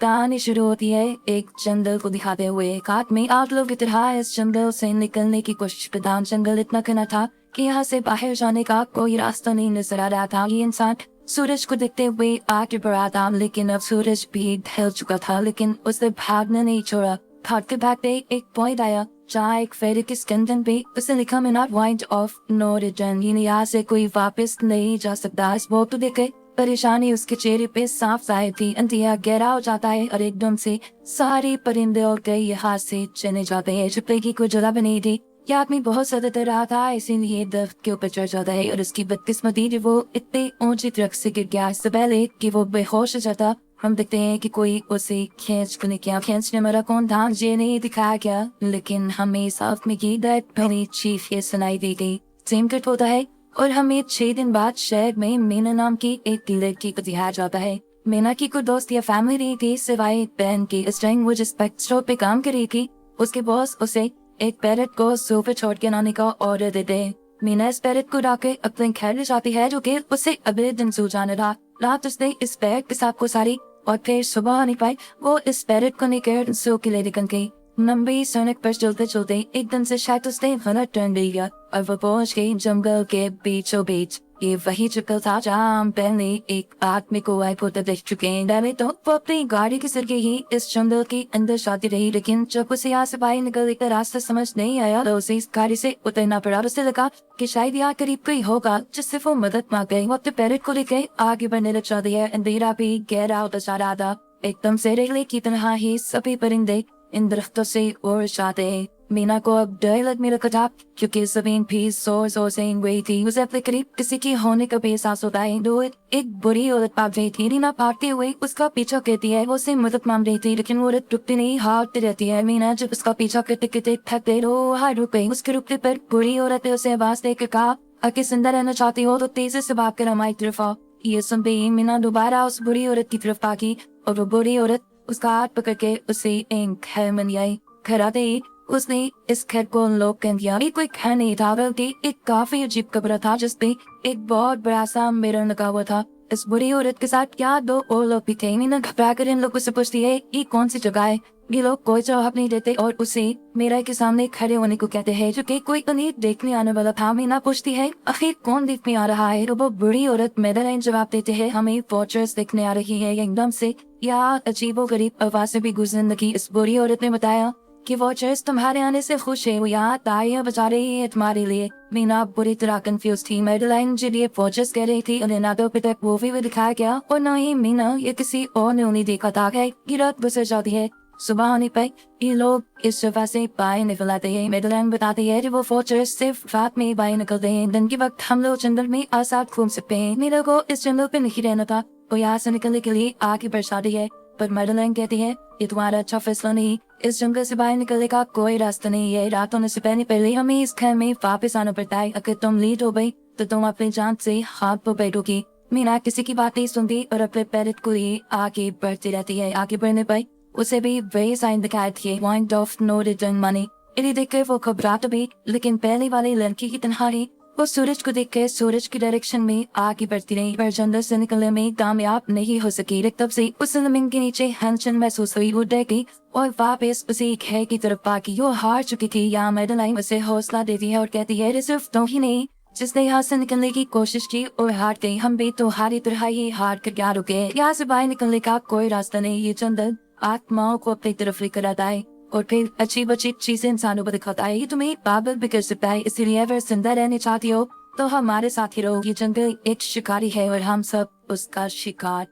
कहानी शुरू होती है एक जंगल को दिखाते हुए। एक आदमी आप लोग की तरह इस जंगल से निकलने की कोशिश करता। जंगल इतना घना था कि यहाँ से बाहर जाने का कोई रास्ता नहीं नजर आ रहा था। ये इंसान सूरज को देखते हुए आगे बढ़ा था, लेकिन अब सूरज भी ढल चुका था। लेकिन उसे भागना नहीं छोड़ा। भागते भागते एक पॉइंट आया जहाँ एक फेरी की स्कंदन पे उसे लिखा मिला पॉइंट ऑफ नो रिटर्न, यानी यहाँ से कोई वापस नहीं जा सकता। इस बोर्ड को देखे परेशानी उसके चेहरे पे साफ जाहिर थी। अंधेरा गहरा हो जाता है और एकदम से सारे परिंदे और कई यहाँ से चले जाते हैं। छुपने की कोई जगह भी नहीं थी। यह आदमी बहुत ज्यादा डर रहा था, इसीलिए दर्द के ऊपर चढ़ जाता है और उसकी बदकिस्मती कि वो इतने ऊंची ट्रक से गिर गया। इससे पहले कि वो बेहोश हो जाता, हम देखते हैं कि कोई उसे खींचने क्या खींचने वाला कौन था ये नहीं दिखाया गया, लेकिन हमें साफ में की दर्द भरी चीख ये सुनाई दी गई। सेम कट होता है और हमें 6 दिन बाद शहर में मीना नाम की एक लड़की को दिखाया जाता है। मीना की कोई दोस्त या फैमिली नहीं थी सिवाय बहन की। इस टाइम वो जिस पेट स्टोर पे काम कर रही थी, उसके बॉस उसे एक पैरट को सो पे छोड़ के आने का ऑर्डर देते हैं। मीना इस पैरट को डाके अपने घर ले जाती है, जो कि उसे अगले दिन सो जाना था। रात उसने इस पैरट के साथ गुजारी और फिर सुबह नहीं पाई। वो इस पैरट को लेकर सो के लिए निकल गई। लंबी सड़क पर चलते चलते एकदम से शायद उसने गलत टर्न ले लिया और वो पहुंच गई जंगल के बीचों बीच। ये वही जंगल था जहाँ हम पहले एक आदमी को आई होते देख चुके हैं। पहले तो वो अपनी गाड़ी के जरिए ही इस जंगल के अंदर जाती रही, लेकिन जब उसे यहाँ से बाहर निकलने का रास्ता समझ नहीं आया तो उसे इस गाड़ी से उतरना पड़ा। उसे लगा कि शायद यहाँ करीब कोई होगा जिससे वो मदद मांग गई। वो अपने पैरट को लेकर आगे बढ़ने लग जाती है। अंधेरा भी गहरा होता जा रहा था। एकदम से रेले की तरह ही सभी परिंदे इन दरख्तों से उड़ जाते हैं। मीना को अब डर लगने लगा था, क्योंकि जमीन भी जोर जोर से हिल रही थी। उसे अपने करीब किसी की होने का भी एहसास होता है। दो एक बुरी औरत भाग रही थी। रीना भागते हुए उसका पीछा करती है। वो उसे मदद मांग रही थी, लेकिन वो औरत रुकती नहीं, हारती रहती है। मीना जब उसका पीछा करते करते थक गई तो हार रुक गई। उसके रुकने पर बुरी औरत ने उसे आवाज देकर कहा, अगर जिंदा रहना चाहती हो तो तेजी से भाग कर हमारी तरफ आओ। ये सुनते ही मीना दोबारा उस बुरी औरत की तरफ भागी और वो बुरी औरत उसका हाथ पकड़ के उसे एक घर में ले आई। घर आते ही उसने इस घर को अनलॉक कर दिया। ये कोई घर नहीं था, बल्कि एक काफी अजीब कमरा था जिसपे एक बहुत बड़ा सा मिरर लगा हुआ था। इस बुरी औरत के साथ क्या 2 और लोग भी थे। मीना घबरा कर इन लोगों से पूछती है ये कौन सी जगह है। ये लोग कोई जवाब नहीं देते और उसे मीरा के सामने खड़े होने को कहते हैं, जो कि कोई उन्हें देखने आने वाला था। मीना पूछती है आखिर कौन देखने आ रहा है, तो वो बुरी औरत मेडलाइन जवाब देते हैं, हमें वॉचर्स देखने आ रही है। एकदम से या अजीबो गरीब आवाज से भी गुजरने लगी। इस बुरी औरत ने बताया कि वॉचर्स तुम्हारे आने से खुश है, वो यहाँ तालियां बजा रही है तुम्हारे लिए। मीना बुरी तरह कंफ्यूज थी। मेडलाइन जो ये वॉचर्स कह रही थी उन्हें ना तो अभी तक मूवी में दिखाया गया और न ही मीना या किसी और ने उन्हें देखा था। ये रात गुजर जाती है। सुबह होने पर ये लोग इस जगह से बाहर निकल आते हैं। मेडलाइन बताती है कि वो वॉचर्स सिर्फ रात में बाहर निकलते हैं, दिन के वक्त हम लोग जंगल में आजाद घूम सकते हैं। मीना को इस जंगल पे नहीं रहना था, वो यहाँ से निकलने के लिए आगे बढ़ जाती है, पर मेडलाइन कहती है ये तुम्हारा अच्छा फैसला नहीं। इस जंगल से बाहर निकलने का कोई रास्ता नहीं है। रात होने से पहले हमें इस घर में वापस आना पड़ता है। अगर तुम लेट हो गई तो तुम अपनी जान से हाथ पर बैठोगी। मीना किसी की बात नहीं सुनती और अपने पैरट को लिए आगे बढ़ती रहती है। आगे बढ़ने पर उसे भी वही साइन दिखाए थे, point of no return money. इन्हें देखकर वो घबरा तो भी, लेकिन पहले वाली लड़की की तरह ही वो सूरज को देखकर सूरज की डायरेक्शन में आगे बढ़ती रही, पर जंगल से निकलने में कामयाब नहीं हो सकी। तब से उस जमीन के नीचे हलचल महसूस हुई। वो डर गई और वापस उसे घर की तरफ भागी। वो हार चुकी थी। यहाँ मेडलाइन उसे हौसला देती है और कहती है सिर्फ तुम ही नहीं जिसने यहाँ से निकलने की कोशिश की और हार गई, हम भी तुम्हारी तरह ही हार कर क्या रुके। यहाँ से बाहर निकलने का कोई रास्ता नहीं। ये जंगल आत्माओं को अपनी तरफ लेकर आता है और फिर अजीब अजीब चीजें इंसानों को दिखाता है। ये तुम्हें पागल भी कर सकता है, इसीलिए अगर जिंदा रहना चाहती हो तो हमारे साथ ही रहो। ये जंगल एक शिकारी है और हम सब उसका शिकार।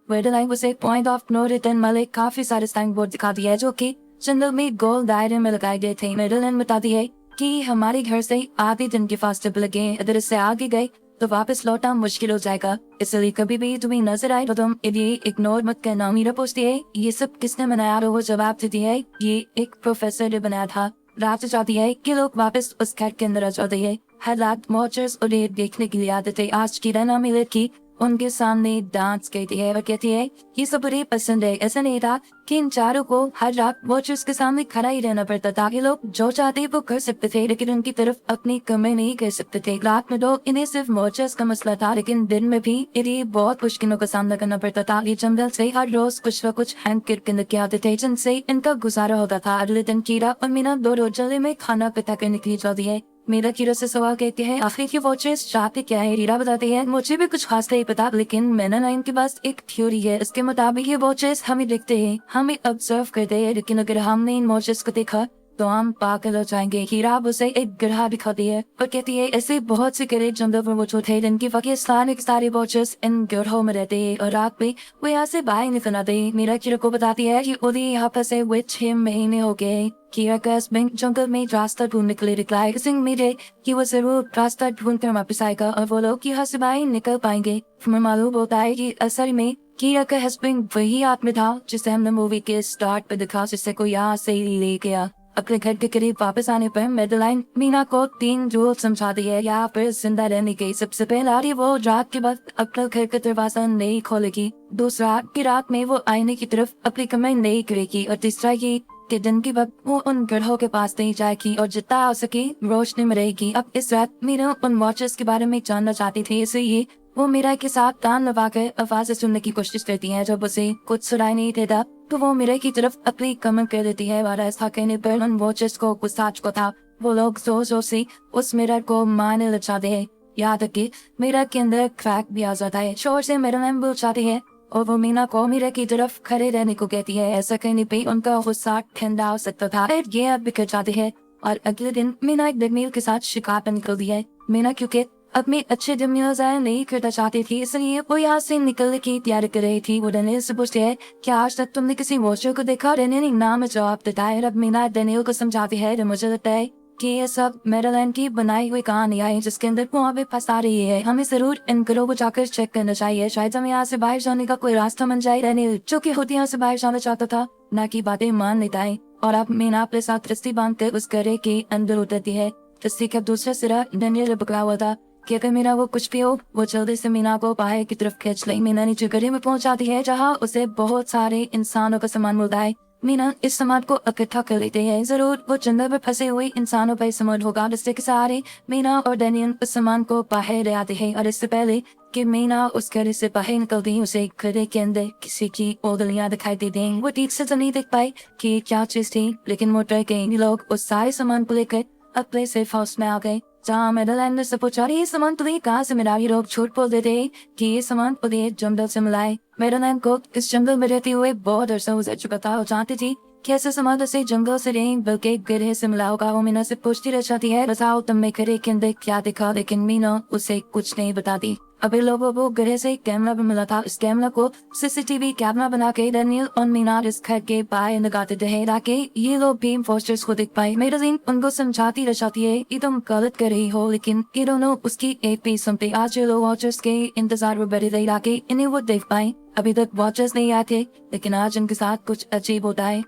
मेडलाइन उसे पॉइंट ऑफ नो रिटर्न वाले काफी सारे साइन बोर्ड दिखा दिया है, जो कि जंगल में गोल दायरे में लगाए गए थे। मेडलाइन बताती है कि हमारे घर से आधे दिन के फासले लगे, अगर इससे आगे गए तो वापस लौटना मुश्किल हो जाएगा, इसलिए कभी भी तुम्हें नजर आए तो तुम इन्हें इग्नोर मत करना। मीरा पूछती है ये सब किसने बनाया, तो वो जवाब देती है ये एक प्रोफेसर ने बनाया था। रात जाती है कि लोग वापस उस घर के अंदर आ जाते हैं। हर रात वॉचर्स उन्हें देखने के लिए आते थे। आज की रना में लड़की उनके सामने डांस करती है और कहती है ये सब बड़े पसंद है। ऐसा नहीं था कि इन चारों को हर रात वॉचर्स के सामने खड़ा ही रहना पड़ता था। ये लोग जो चाहते वो कर सकते थे, लेकिन उनकी तरफ अपनी कमी नहीं कर सकते थे। रात में तो इन्हें सिर्फ वॉचर्स का मसला था, लेकिन दिन में भी इन्हें बहुत मुश्किलों का सामना करना पड़ता था। ये जंगल से हर रोज कुछ न कुछ हैंग करके लेके आते थे, जिनसे इनका गुजारा होता था। अगले दिन कीरा और मीना दो रोज जल्दी में खाना पीता करने के लिए जाती है। मीरा कीरा से सवाल कहती है आखिर की वॉचर्स चाहते क्या है। हीरा बताती है मुझे भी कुछ खास नहीं पता, लेकिन मैंने ना इनके पास एक थ्योरी है। इसके मुताबिक ये वॉचर्स हमें देखते हैं, हमें ऑब्जर्व करते हैं, लेकिन अगर हमने इन वॉचर्स को देखा तो हम पागल हो जाएंगे। हीरा उसे एक ग्रह दिखाती है और कहती है ऐसे बहुत से ग्रह जंगल में मौजूद है जिनकी वजह सारे वॉचर्स इन ग्रहों में रहते हैं और रात में वो यहाँ से बाहर निकल आते हैं। मीरा कीरा को बताती है कि उन्हें यहाँ पर से वे 6 महीने हो गए। कीरा का हस्बैंड जंगल में रास्ता ढूंढने के लिए निकला है, मेरे कि वो जरूर रास्ता ढूंढ कर वापस आएगा और वो लोग यहाँ से बाहर निकल पाएंगे। हमें मालूम होता है कि असल में कीरा का हस्बैंड वही आदमी था जिसे हमने मूवी के स्टार्ट पे दिखा, जिससे को यहाँ से ही ले गया। अपने घर के करीब वापस आने पर मेडलाइन मीना को 3 रूल समझाती है यहाँ पर जिंदा रहने के। सबसे पहला वो रात के बाद अपना घर का दरवाजा नहीं खोलेगी। दूसरा कि रात में वो आईने की तरफ अपनी कमाई नहीं करेगी। और तीसरा ये कि दिन के वक्त वो उन ग्रहों के पास नहीं जाएगी और जितना हो सके रोशनी में रहेगी। अब इस रात मीना उन वॉचर्स के बारे में जानना चाहती थी, इसलिए वो मीरा के साथ कान लगाकर आवाज़ें सुनने की कोशिश करती है। जब उसे कुछ सुनाई नहीं देता तो वो मीरा की तरफ अपनी कमर कर देती है। और ऐसा कहने पर उन वॉचर्स को गुस्सा आ था। वो लोग जोर जोर से उस मिरर को मारने लग जाते हैं, यहाँ तक कि मीरा के अंदर क्रैक भी आ जाता है। शोर से मेडलाइन बोल जाती है और वो मीना को मीरा की तरफ खड़े रहने को कहती है। ऐसा कहने पे उनका गुस्सा ठंडा हो सकता था। ये अब बिखर जाते हैं और अगले दिन मीना एक डगमील के साथ शिकार पर निकलती है। मीना क्योंकि अपने अच्छे दिन में ज़ाया नहीं करना चाहती थी, इसलिए वो यहाँ से निकलने की तैयारी कर रही थी। वो डेनियल से पूछती है क्या आज तक तुमने किसी वॉचर को देखा। डेनियल ने नाम में जवाब देता है। अब मीना डेनियल को समझाती है मुझे लगता है कि ये सब मेडलाइन की बनाई हुई कहानी है जिसके अंदर वो हमें फंसा रही है। हमें जरूर इन ग्रोह को जाकर चेक करना चाहिए, शायद हमें यहाँ से बाहर जाने का कोई रास्ता बन जाए। डेनियल जो कि खुद यहाँ से बाहर जाना चाहता था, न की बातें मान लेता है। और अब मीना अपने साथ रस्सी बांध कर उस गड्ढे के अंदर उतरती है। रस्सी का दूसरा सिरा डेनियल पकड़ा हुआ था कि अगर मीना वो कुछ भी हो वो जल्दी से मीना को बाहर की तरफ खींच ले। मीना नीचे गड्ढे में पहुंच जाती है जहाँ उसे बहुत सारे इंसानों का सामान मिलता है। मीना इस सामान को इकट्ठा कर लेते हैं। जरूर वो जंगल में फंसे हुए इंसानों पर सामान होगा, जिससे के सहारे मीना और डेनियल उस सामान को बाहर ले आते हैं। और इससे पहले कि मीना उस घर से बाहर निकलती उसे गड्ढे के अंदर किसी की उंगलियां दिखाई दे दें। वो ठीक से तो नहीं देख पाई कि क्या चीज थी, लेकिन वो डर गए। लोग उस सारे सामान को लेकर अपने सेफ हाउस में आ गए, जहाँ मेडलाइन ने से पूछा ये सामान तुम्हें कहाँ से मिला। ये लोग झूठ बोल देते हैं कि ये सामान उन्हें जंगल से मिला है। मेडलाइन को इस जंगल में रहते हुए बहुत अरसा हो चुका था और जानती थी कि ऐसा सामान उसे जंगल से नहीं बल्कि गड्ढे से मिला होगा। वो मीना से पूछती रह जाती है बताओ तुमने गड्ढे के अंदर क्या देखा, लेकिन मीना उसे कुछ नहीं बताती। अभी लोगों को गड्ढे से कैमरा भी मिला था। इस कैमरा को सीसीटीवी कैमरा बना के डेनियल और मीना इस घर के बाहर लगाते थे ताकि ये लोग भी वॉचर्स को देख पाए। मेडलाइन उनको समझाती रह जाती है कि तुम गलत कर रही हो, लेकिन ये दोनों उसकी एक भी सुनते। आज ये लोग वॉचर्स के इंतजार में बैठे रहे ताकि इन्हें वो देख पाए। अभी तक वॉचर्स नहीं आए थे, लेकिन आज इनके साथ कुछ अजीब होता है।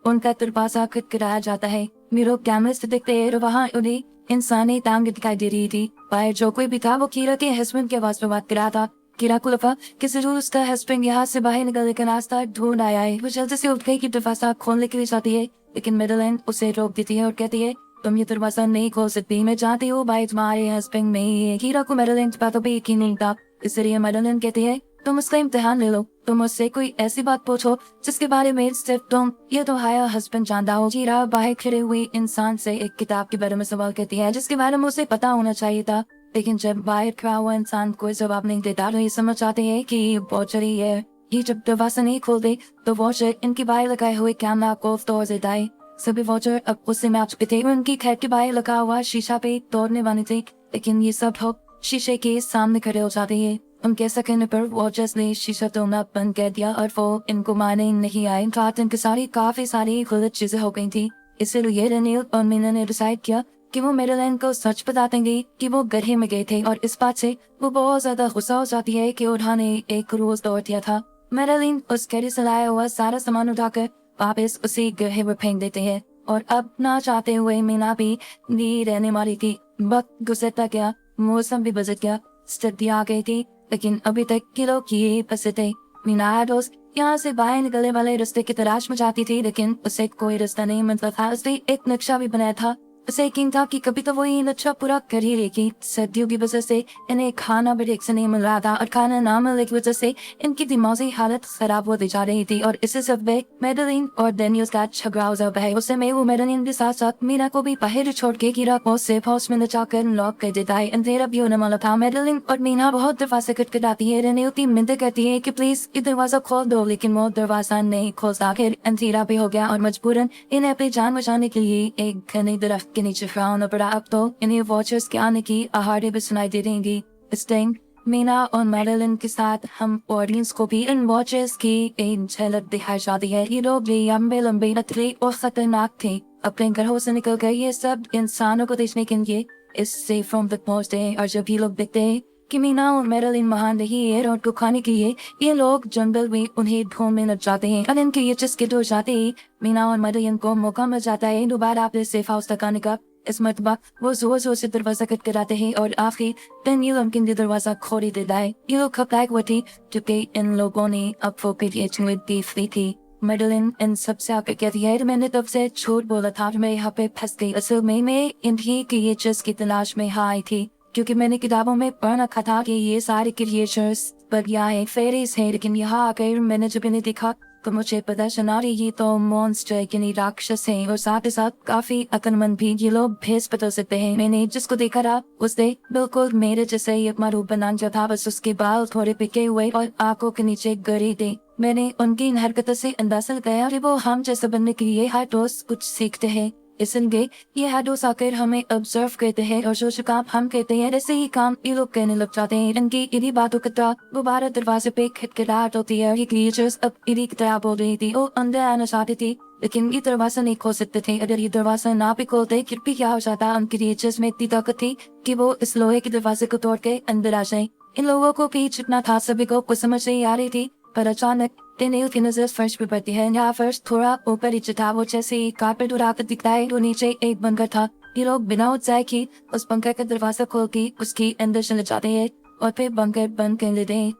उनका दरवाजा खटखटाया जाता है। मीरो कैमरे से देखते हैं वहाँ उन्हें इंसानी टांग दिखाई दे रही थी। बाहर जो कोई भी था वो कीरा के हस्बैंड के आवाज में बात कर रहा था। कीरा को लगा कि जरूर उसका हस्बैंड यहाँ से बाहर निकलने का रास्ता ढूंढ आया है। वो जल्दी से उठ गई कि दरवाजा खोलने के लिए जाती है, लेकिन मेडलाइन उसे रोक देती है और कहती है तुम ये दरवाजा नहीं खोल सकती, मैं जानती हूँ भाई तुम्हारे हस्बैंड नहीं है। कीरा को मेडलाइन की बातों पर यकीन नहीं था, इसलिए मेडलाइन कहती है तुम उसका इम्तिहान ले लो, तुम उससे कोई ऐसी बात पूछो जिसके बारे में सिर्फ तुम ये तुम्हारा हस्बैंड जानता हो। कीरा बाहर खड़े हुए इंसान से एक किताब के बारे में सवाल करती है जिसके बारे में उसे पता होना चाहिए था, लेकिन जब बाहर खड़ा हुआ इंसान कोई जवाब नहीं देता तो ये समझ आते हैं कि ये वॉचर ही है। ये जब दरवाजा नहीं खोलते तो वॉचर इनके बाहर लगाए हुए कैमरा को तोड़ देता है। सभी वॉचर अब उससे मैच पे थे। उनकी खैर के बाहर लगा हुआ शीशा पे तोड़ने वाले थे, लेकिन ये सब लोग शीशे के सामने खड़े हो जाते हैं। उनके कहने पर वॉचर्स ने शीशा तोड़ना बंद कर दिया और वो इनको मारने नहीं आए। रात इनके सारी काफी सारी गलत चीजें हो गई थी, इसलिए डेनियल और मीना ने डिसाइड किया कि वो मेडलाइन को सच बता देंगे कि वो गड्ढे में गए थे। और इस बात से वो बहुत ज्यादा गुस्सा हो जाती है कि उन्होंने एक रोज तोड़ दिया था। मेडलाइन उस गड्ढे से लाया हुआ सारा सामान उठाकर वापस उसी गड्ढे में फेंक देते हैं और अब ना चाहते हुए मीना भी नहीं रहने वाली थी। वक्त गुजरता गया, मौसम भी बदल गया। स्थिति आ गई थी, लेकिन अभी तक किलो किए फंसे थे। मीना दोस्त यहाँ से बाहर निकलने वाले रास्ते की तलाश में जाती थी, लेकिन उसे कोई रास्ता नहीं मिलता था। उसने एक नक्शा भी बनाया था, उसे यकीन था कि कभी तो वो ये नक्शा पूरा कर ही लेगी। सर्दियों की वजह से इन्हें खाना भी ठीक से नहीं मिल रहा था, और खाना ना मिलने की वजह से इनकी दिमागी हालत खराब होती जा रही थी। और इसी सब में मेडलिन और डेनियल का झगड़ा हो जाता है। उसे में वो मेडलिन के साथ साथ मीना को भी बाहर छोड़ के कीरा को सेफ हाउस में जाकर लॉक कर देता है। अंधेरा भी होने वाला था। मेडलिन और मीना बहुत दरवाजा खटखटाती है, डेनियल की मिन्नत करती है कि प्लीज ये दरवाजा खोल दो, लेकिन वो दरवाजा नहीं खोलता। फिर अंधेरा भी हो गया और मजबूरन इन्हें अपनी जान बचाने के लिए एक घने दरख्त के नीचे खड़ा पड़ा। अब तो इन्हें वॉचर्स के आने की आहारें भी सुनाई दे देंगी। इस टाइम मीना और मेडलिन के साथ हम ऑडियंस को भी इन वॉचर्स की एक झलक दिखाई जाती है। ये लोग लंबे लंबे नकली और खतरनाक थे। अपने घरों से निकल कर ये सब इंसानों को देखने के लिए इस सेफ रूम तक पहुंचते हैं। और जब ये लोग देखते हैं कि मीना और मेडलिन महान रही है और को खाने के लिए ये लोग जंगल में उन्हें ढूंढने लग जाते हैं। और इनके ये चस्के हो जाते ही मीना और मेडलिन को मौका मिल जाता है दोबारा अपने सेफ हाउस तक आने का। इस मरतबा वो जोर जोर से दरवाजा खटखटाते हैं और आखिर डेनियल उनके लिए दरवाजा खोल ही देता है। ये लोग घबराए हुए थे क्योंकि इन लोगों ने अब वो देख ली थी। मेडलिन इन सबसे आकर कहती है, मैंने तब से झूठ बोला था, मैं यहाँ पे फंस गई। असल में मैं इन्हीं क्रिएचर्स की तलाश में यहाँ आई थी, क्योंकि मैंने किताबों में पढ़ रखा था कि ये सारे क्रिएचर्स बढ़िया है, फेरीज है। लेकिन यहाँ आकर मैंने जब इन्हें देखा तो मुझे पता चला ये तो मॉन्स्टर यानी राक्षस हैं, और साथ ही साथ काफी अक्लमंद भी। ये लोग भेस बदल सकते हैं। मैंने जिसको देखा था उसने बिल्कुल मेरे जैसे एक रूप बना था, बस उसके बाल थोड़े पिके हुए और आंखों के नीचे गरे थे। मैंने उनकी इन हरकतों से अंदाजा लगाया कि वो हम जैसे बनने के लिए हर रोज कुछ सीखते हैं। इसलिए ये हर रोज आकर हमें ऑब्जर्व करते हैं और जो काम हम कहते हैं ऐसे ही काम ये लोग कहने लग जाते हैं। इनकी इन्हीं बातों की तरह दोबारा दरवाजे पे खटखटाहट होती है। ये क्रिएचर्स अब इन्हीं की तरह बोल रही थी। वो अंदर आना चाहती थी, लेकिन ये दरवाजा नहीं खोल सकते थे। अगर ये दरवाजा ना भी खोलते फिर भी क्या हो जाता, उन क्रिएचर्स में इतनी ताकत थी कि वो इस लोहे के दरवाजे को तोड़ के अंदर आ जाए। इन लोगों को भी छुपना था, सभी को कुछ समझ नहीं आ रही थी। पर अचानक डेनियल की नजर फर्श पे पड़ती है। यहाँ फर्श थोड़ा ऊपर नीचे था, वो जैसे कारपेट उड़ाकर दिखता है। तो नीचे एक बंकर था। ये लोग बिना उत्साह की उस बंकर का दरवाजा खोल के उसके अंदर चले जाते हैं और फिर बंकर बंद कर लेते हैं।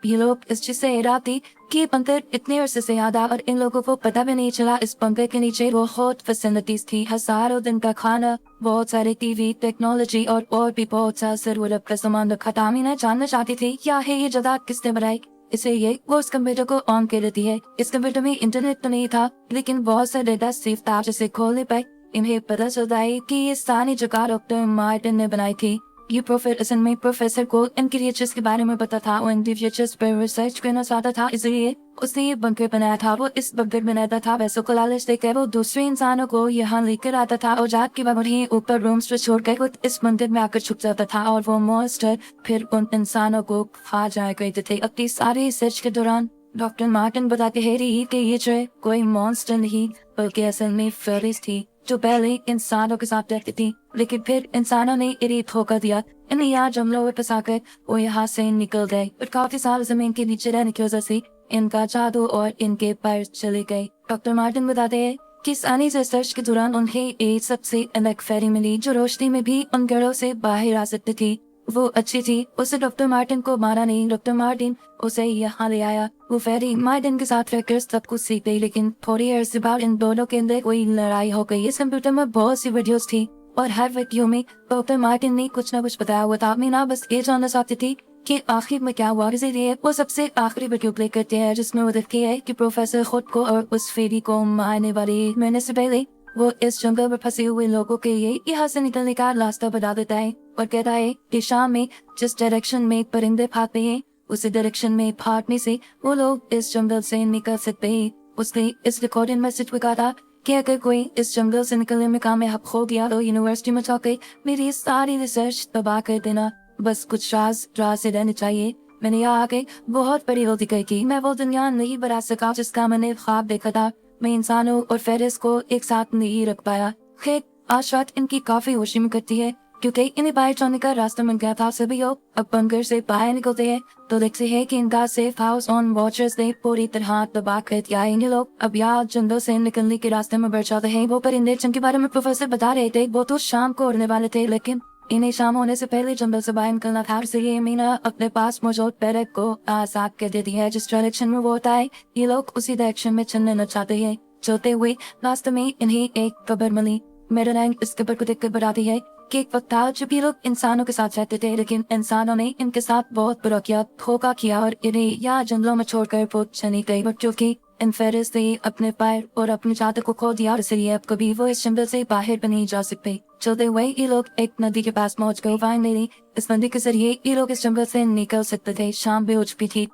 ये लोग इस चीज से हैरान थी कि बंकर इतने अरसे से याद आ, और इन लोगों को पता भी नहीं चला इस बंकर के नीचे बहुत फैसिलिटीज थी, हजारों दिन का खाना, बहुत सारे टीवी, टेक्नोलॉजी और भी बहुत सा जरूरत का सामान रखा था। मीना जानना चाहती थी क्या है ये जगह, किसने बनाई, इसलिए वो उस कंप्यूटर को ऑन कर देती है। इस कंप्यूटर में इंटरनेट तो नहीं था, लेकिन बहुत सा डेटा सेव था जिसे खोलने पर इन्हें पता चलता है कि ये सारी जगह डॉक्टर मार्टिन ने बनाई थी। ये प्रोफेसर में प्रोफेसर को इन क्रिएचर्स के बारे में पता था और इन क्रिएचर्स पर रिसर्च करना चाहता था, इसलिए उसने ये बंकर बनाया था। वो इस बंकर बनाता था वैसे को लालच देकर वो दूसरे इंसानों को यहाँ लेकर आता था और जाग के बाद उन्हें ऊपर रूम्स पर छोड़कर वो इस मंदिर में आकर छुप जाता था और वो मॉन्स्टर फिर उन इंसानों को खा जाया करते थे। अपनी सारे रिसर्च के दौरान डॉक्टर मार्टिन बताते हैं कि ये जो कोई मॉन्स्टर नहीं बल्कि असल में फेरीज थी जो पहले इंसानों के साथ रहती थी, लेकिन फिर इंसानों ने इन्हें धोखा दिया। इन्हें यहाँ जंगलों में फंसाकर वो यहाँ से निकल गए और काफी साल जमीन के नीचे रहने की वजह से इनका जादू और इनके पैर चले गए। डॉक्टर मार्टिन बताते हैं कि सानी रिसर्च के दौरान उन्हें एक सबसे अलग फेरी मिली जो रोशनी में भी उन घरों से बाहर आ सकती थी। वो अच्छी थी, उसे डॉक्टर मार्टिन को मारा नहीं, डॉक्टर मार्टिन उसे यहाँ ले आया। वो फेरी मार्टिन के साथ रहकर सब कुछ सीख गई, लेकिन थोड़ी अर्से बाद इन दोनों के अंदर कोई लड़ाई हो गई। इस कंप्यूटर में बहुत सी वीडियोस थी और हर वीडियो में डॉक्टर मार्टिन ने कुछ न कुछ बताया हुआ था। मीना बस ये जानना चाहती थी कि आखिर में क्या हुआ। इसलिए वो सबसे आखिरी वीडियो प्ले करते हैं जिसमें वो दिखती है कि प्रोफेसर खुद को और उस फेरी को मारने वाली महीने से पहले वो इस जंगल में फंसे हुए लोगों के लिए यहाँ से निकलने का रास्ता बता देता है और कहता है कि शाम में जिस डायरेक्शन में परिंदे भागते हैं उसी डायरेक्शन में भागने से वो लोग इस जंगल से निकल सकते हैं। उसने इस रिकॉर्डिंग मैसेज में कहा था कि अगर कोई इस जंगल से निकलने में कामयाब हो गया तो यूनिवर्सिटी में जाकर मेरी सारी रिसर्च तबाह कर देना, बस कुछ राज से रहने चाहिए। मैंने यहाँ आके बहुत बड़ी गलती की, मैं वो दुनिया नहीं बना सका जिसका मैंने ख्वाब देखा था। मैं इंसानों और फेरिस को एक साथ नहीं रख पाया। खैर आज रात इनकी काफी होशी में करती है क्योंकि इन्हें बाहर जाने का रास्ता मिल गया था। सभी लोग अब बंकर से बाहर निकलते हैं तो देखते हैं कि इनका सेफ हाउस ऑन वॉचर्स ने पूरी तरह तबाह कर दिया है। ये लोग अब यहाँ जंगल से निकलने के रास्ते में बढ़ जाते हैं। वो परिंदे जिनके बारे में प्रोफेसर बता रहे थे वो तो शाम को उड़ने वाले थे, लेकिन इन्हें शाम होने से पहले जंगल से बाहर निकलना था, इसलिए मीना अपने पास मौजूद पैरक को आजाद कर देती है। जिस डायरेक्शन में वो होता है ये लोग उसी डायरेक्शन में चलने लग जाते हैं। चलते हुए रास्ते में इन्हें एक खबर मिली। मेडलाइन इस खबर को देखकर बताती है कि एक वक्त था जब ये लोग इंसानों के साथ रहते थे, लेकिन इंसानों ने इनके साथ बहुत बुरा किया, धोखा किया और इन्हें यहाँ जंगलों में छोड़कर वो चली गई। बट क्योंकि इन फेरिस ने अपने पैर और अपने चादर को खो दिया, इसलिए अब कभी वो इस जंगल से बाहर भी नहीं जा सकते। चलते हुए ये लोग एक नदी के पास पहुंच गए। फाइनली इस नदी के जरिए ये लोग इस जंगल से निकल सकते थे। शाम भी हो चुकी थी।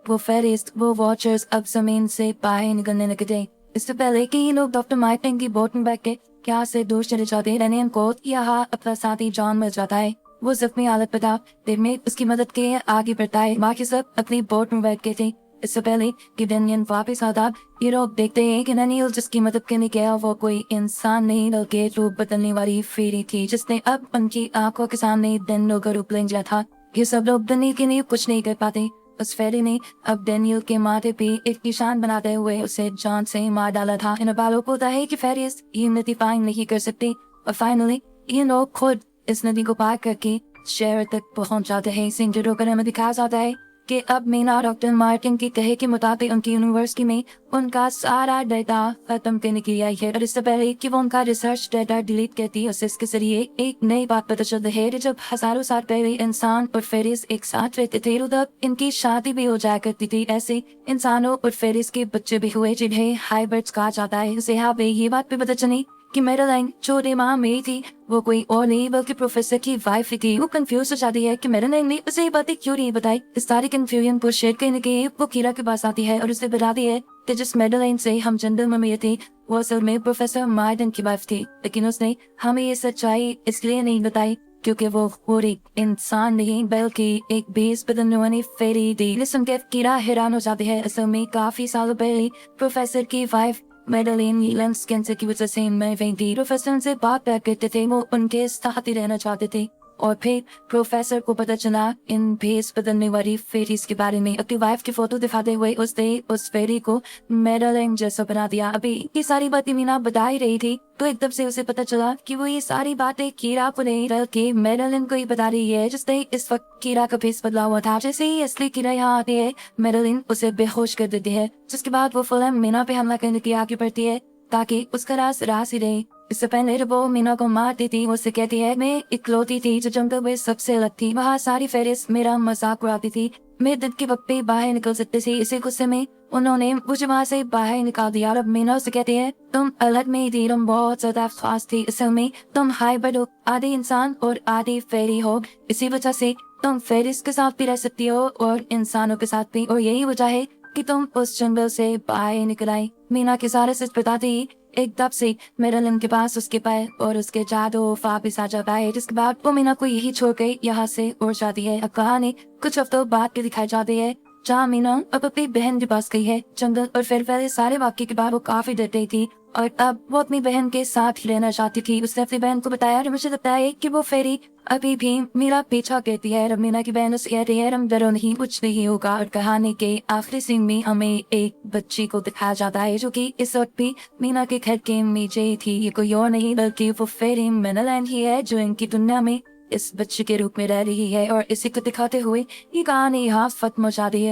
वो फेरिस, वो वॉचर्स अब जमीन से बाहर निकलने लगे थे। इससे पहले कि ये लोग डॉक्टर मार्टिन की बोट में बैठ के क्या से दूर चले जाते हैं, को यहाँ अपना साथी जॉन मिल जाता है। वो जख्मी हालत में था। देर में उसकी मदद के आगे बढ़ता है। बाकी सब अपनी बोट में बैठ गए थे। इससे पहले कि डेनियन वापिस आता, ये लोग देखते हैं कि डेनियल जिसकी मदद करने गया वो कोई इंसान नहीं बल्कि रूप बदलने वाली फेरी थी, जिसने अब उनकी आंखों के सामने डेनियल का रूप ले लिया था। ये सब लोग डेनियल के लिए कुछ नहीं कर पाते। उस फेरी ने अब डेनियल के माथे पे एक निशान बनाते हुए उसे जान से मार डाला था। इन बालों को होता है कि फेरिस ये नदी पार नहीं कर सकती और फाइनली ये लोग खुद इस नदी को पार करके शहर तक पहुंच जाते हैं। सिंजरों का हमें दिखाया जाता है कि अब मीना डॉक्टर मार्टिन की कहे के मुताबिक उनकी यूनिवर्सिटी में उनका सारा डेटा खत्म करने की आई है। और इससे पहले कि वो उनका रिसर्च डेटा डिलीट करती है, उसके जरिए एक नई बात पता चलती है। जब हजारों साल पहले इंसान और फेरिस एक साथ रहते थे, तब इनकी शादी भी हो जाया करती थी। ऐसे इंसानों और फेरिस के बच्चे भी हुए जिन्हें हाइब्रिड्स कहा जाता है। उसे यहाँ पे ये बात भी पता चली कि मेडलाइन जो माँ मेरी थी वो कोई और नहीं बल्कि प्रोफेसर की वाइफ थी। वो कंफ्यूज हो जाती है कि मेडलाइन ने उसे ये बातें क्यों नहीं बताई। इस सारी कंफ्यूजन को शेयर करने के लिए वो कीरा के पास आती है और उसे बताती है कि जिस मेडलाइन से हम जंगल में मिले थे वो असल में प्रोफेसर मार्टिन की वाइफ थी, लेकिन उसने हमें ये सच्चाई इसलिए नहीं बताई क्योंकि वो एक इंसान नहीं बल्कि एक बेस बदलने वाली फेरी थी। लिसन के कीरा हैरान हो जाती है। असल में काफी सालों पहले प्रोफेसर की वाइफ मेडलाइन लेंस कैंसर की वजह से मर गई थी। प्रोफेसर उनसे बात करते थे, वो उनके साथ ही रहना चाहते थे। और फिर प्रोफेसर को पता चला इन भेस बदलने वाली फेरीज के बारे में। अपनी वाइफ की फोटो दिखाते हुए उसने उस फेरी को मेडलाइन जैसा बना दिया। अभी ये सारी बातें मीना बता ही रही थी तो एकदम से उसे पता चला कि वो ये सारी बातें कीरा को नहीं बल्कि मेडलाइन को ही बता रही है, जिसने इस वक्त कीरा का भेस बदला हुआ था। जैसे ही असली कीरा यहाँ आती है, मेडलाइन उसे बेहोश कर देती है, जिसके बाद वो फुल मीना पे हमला करने की आगे बढ़ती है ताकि उसका राज ही रहे। इससे पहले जब वो मीना को मार देती उससे कहती है मैं इकलौती थी जो जंगल में सबसे अलग थी। वहाँ सारी फेरिस मेरा मजाक उड़ाती थी। मैं दिन के वक्त पे बाहर निकल सकती थी। इसी गुस्से में उन्होंने मुझे वहाँ से बाहर निकाल दिया। अब मीना उससे कहती है तुम अलग में थी, तुम बहुत ज्यादा खास थी। असल में तुम हाइब्रिड हो, आधे इंसान और आधे फेरी हो। इसी वजह से तुम फेरिस के साथ भी रह सकती हो और इंसानों के साथ भी, और यही वजह है कि तुम उस जंगल से बाहर निकल आई। मीना के सारे सच बताते ही एकदम से मेडलाइन के पास उसके पैर और उसके जादू वापिस आ जाता है, जिसके बाद वो मीना को यही छोड़ के यहाँ से उड़ जाती है। अब कहानी कुछ हफ्तों बाद की दिखाई जाती है जहाँ मीना अब अपनी बहन के पास गई है जंगल, और फिर पहले सारे वाक्य के बाद वो काफी डर गई थी और अब वो अपनी बहन के साथ ही रहना चाहती थी। उसने अपनी बहन को बताया और मुझे लगता है कि वो फेरी अभी भी मेरा पीछा करती है। और मीना की बहन उसे कहती है हम डरो नहीं, कुछ नहीं होगा। और कहानी के आखिरी सीन में हमें एक बच्ची को दिखाया जाता है जो कि इस वक्त भी मीना के घर के नीचे थी। ये कोई और नहीं बल्कि वो फेरी मेडलाइन ही है जो इनकी दुनिया में इस बच्चे के रूप में रह रही है। और इसी को दिखाते हुए ये कहानी यहाँ खत्म हो जाती है।